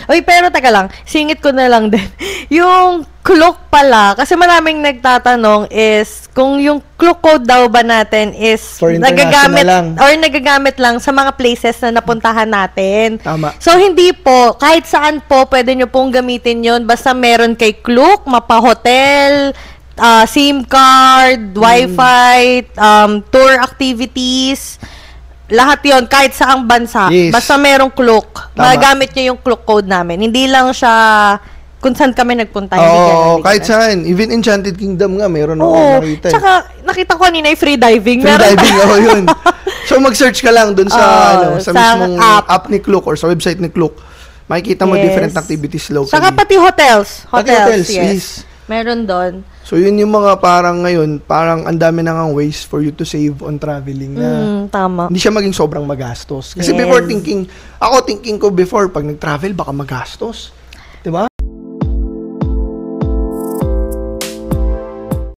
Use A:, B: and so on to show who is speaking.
A: Uy, pero taga lang, singit ko na lang din. Yung Klook pala, kasi maraming nagtatanong is, kung yung Klook code daw ba natin is
B: For international lang.
A: or nagagamit lang sa mga places na napuntahan natin.
B: Tama.
A: So, hindi po, kahit saan po, pwede nyo pong gamitin yun, basta meron kay Klook, mapa-hotel, SIM card, Wi-Fi, tour activities, lahat yon kahit saang bansa.
B: Yes.
A: Basta merong Klook.
B: Tama.
A: Magagamit nyo yung Klook code namin. Hindi lang siya kung saan kami nagpunta. Hindi ganun,
B: Oo,
A: hindi
B: kahit
A: ganun.
B: saan. Even Enchanted Kingdom nga, meron ako
A: Oo.
B: nakita.
A: Tsaka, nakita ko kanina yung free diving.
B: Free
A: Meron
B: diving, yun. So, mag-search ka lang dun sa, sa
A: sa
B: mismong
A: app.
B: app ni Klook or sa website ni Klook. Makikita mo
A: Yes.
B: different activities locally.
A: Saka pati hotels.
B: Pati hotels, yes.
A: Meron doon.
B: So, yun yung mga parang ngayon, parang ang dami na ngang ways for you to save on traveling na
A: Tama.
B: hindi siya maging sobrang magastos. Kasi
A: Yes.
B: thinking ko before, pag nag-travel, baka magastos. Diba?